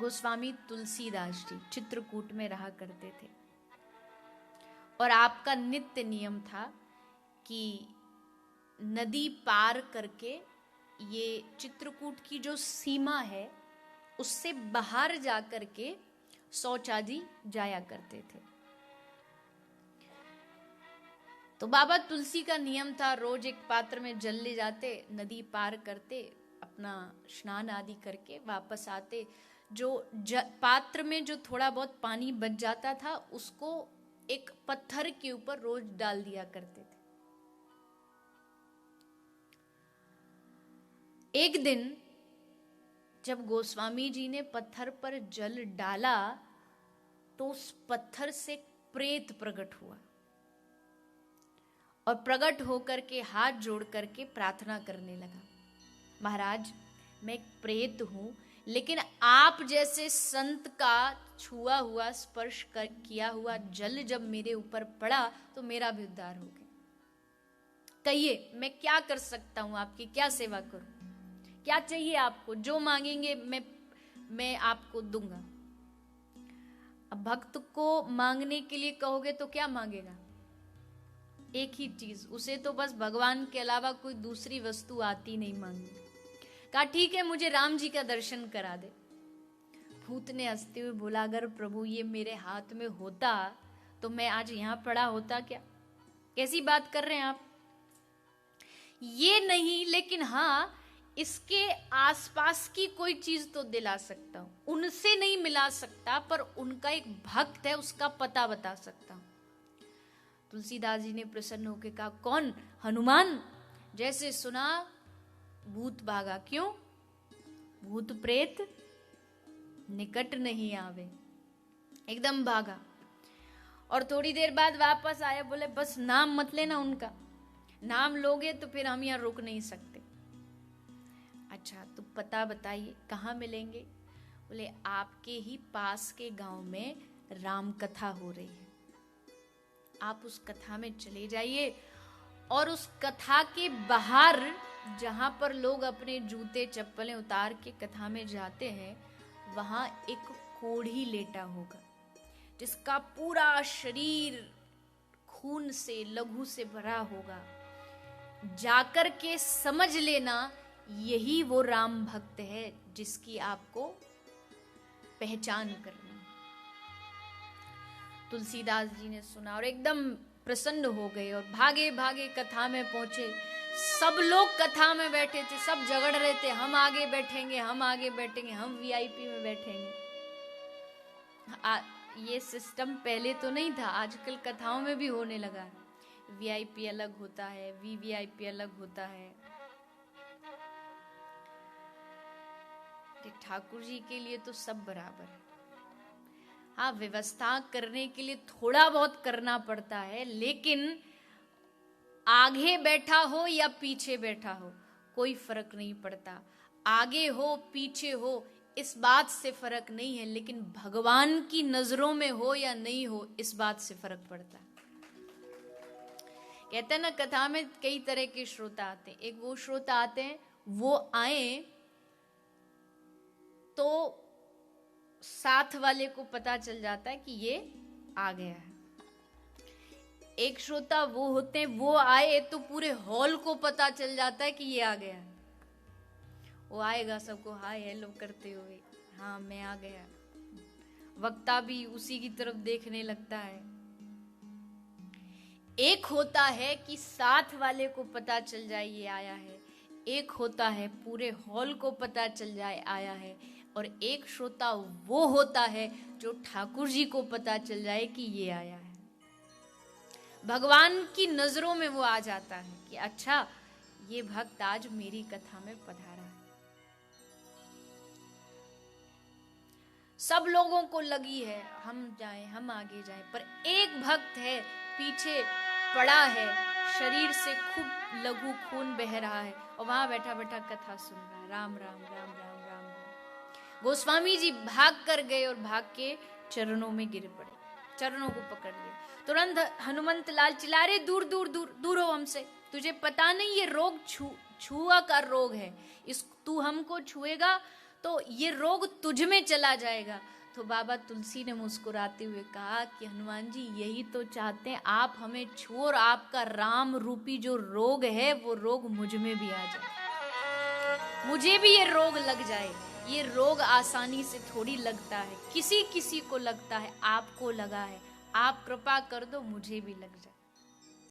गोस्वामी तुलसीदास जी चित्रकूट में रहा करते थे और आपका नित्य नियम था कि नदी पार करके ये चित्रकूट की जो सीमा है उससे बाहर जा करके शौच आदि जाया करते थे। तो बाबा तुलसी का नियम था, रोज एक पात्र में जल ले जाते, नदी पार करते, अपना स्नान आदि करके वापस आते। जो पात्र में जो थोड़ा बहुत पानी बच जाता था उसको एक पत्थर के ऊपर रोज डाल दिया करते थे। एक दिन जब गोस्वामी जी ने पत्थर पर जल डाला तो उस पत्थर से प्रेत प्रकट हुआ और प्रकट होकर के हाथ जोड़ करके प्रार्थना करने लगा, महाराज मैं एक प्रेत हूं, लेकिन आप जैसे संत का छुआ हुआ स्पर्श किया हुआ जल जब मेरे ऊपर पड़ा तो मेरा भी उद्धार हो गया। कहिए मैं क्या कर सकता हूं, आपकी क्या सेवा करूं, क्या चाहिए आपको, जो मांगेंगे मैं आपको दूंगा। अब भक्त को मांगने के लिए कहोगे तो क्या मांगेगा? एक ही चीज, उसे तो बस भगवान के अलावा कोई दूसरी वस्तु आती नहीं मांगने। कहा ठीक है मुझे राम जी का दर्शन करा दे। भूत ने हंसते हुए बोला, अगर प्रभु ये मेरे हाथ में होता तो मैं आज यहां पड़ा होता क्या? कैसी बात कर रहे हैं आप? ये नहीं, लेकिन हाँ इसके आसपास की कोई चीज तो दिला सकता हूं। उनसे नहीं मिला सकता पर उनका एक भक्त है उसका पता बता सकता हूं। तुलसीदास जी ने प्रसन्न होकर कहा, कौन? हनुमान। जैसे सुना भूत भागा। क्यों? भूत प्रेत निकट नहीं आवे। एकदम भागा और थोड़ी देर बाद वापस आया, बोले बस नाम मत लेना उनका, नाम लोगे तो फिर हम यहां रुक नहीं सकते। अच्छा तो पता बताइए कहाँ मिलेंगे? बोले आपके ही पास के गांव में राम कथा हो रही है, आप उस कथा में चले जाइए और उस कथा के बाहर जहां पर लोग अपने जूते चप्पलें उतार के कथा में जाते हैं वहां एक कोढ़ी लेटा होगा जिसका पूरा शरीर खून से लहू से भरा होगा। जाकर के समझ लेना यही वो राम भक्त है जिसकी आपको पहचान करनी है। तुलसीदास जी ने सुना और एकदम प्रसन्न हो गए और भागे भागे कथा में पहुंचे। सब लोग कथा में बैठे थे, सब झगड़ रहे थे, हम आगे बैठेंगे, हम आगे बैठेंगे, हम वीआईपी में बैठेंगे। ये सिस्टम पहले तो नहीं था, आजकल कथाओं में भी होने लगा है। वीआईपी अलग होता है, वीवीआईपी अलग होता है। ठाकुर जी के लिए तो सब बराबर है। हाँ व्यवस्था करने के लिए थोड़ा बहुत करना पड़ता है, लेकिन आगे बैठा हो या पीछे बैठा हो कोई फर्क नहीं पड़ता। आगे हो पीछे हो इस बात से फर्क नहीं है, लेकिन भगवान की नजरों में हो या नहीं हो इस बात से फर्क पड़ता है। कहते हैं ना कथा में कई तरह के श्रोता आते हैं। एक वो श्रोता आते हैं, वो आए तो साथ वाले को पता चल जाता है कि ये आ गया है। एक श्रोता वो होते हैं, वो आए तो पूरे हॉल को पता चल जाता है कि ये आ गया है। वो आएगा सबको हाय हेलो करते हुए, हाँ मैं आ गया। वक्ता भी उसी की तरफ देखने लगता है। एक होता है कि साथ वाले को पता चल जाए ये आया है, एक होता है पूरे हॉल को पता चल जाए आया है, और एक श्रोता वो होता है जो ठाकुर जी को पता चल जाए कि ये आया है। भगवान की नजरों में वो आ जाता है कि अच्छा ये भक्त आज मेरी कथा में पधारा है। सब लोगों को लगी है हम जाएं, हम आगे जाएं, पर एक भक्त है पीछे पड़ा है, शरीर से खूब लघु खून बह रहा है और वहां बैठा बैठा कथा सुन रहा है। राम राम राम राम राम राम। गोस्वामी जी भाग कर गए और भाग के चरणों में गिर पड़े, चरणों को पकड़ लिया। तुरंत हनुमंत लाल चिल्ला रहे, दूर दूर दूर दूर हो हमसे, तुझे पता नहीं ये रोग छुआ का रोग है, इस तू हमको छुएगा तो ये रोग तुझ में चला जाएगा। तो बाबा तुलसी ने मुस्कुराते हुए कहा कि हनुमान जी यही तो चाहते हैं, आप हमें छुओ और आपका राम रूपी जो रोग है वो रोग मुझ में भी आ जाए, मुझे भी ये रोग लग जाए। ये रोग आसानी से थोड़ी लगता है, किसी किसी को लगता है, आपको लगा है, आप कृपा कर दो मुझे भी लग जाए।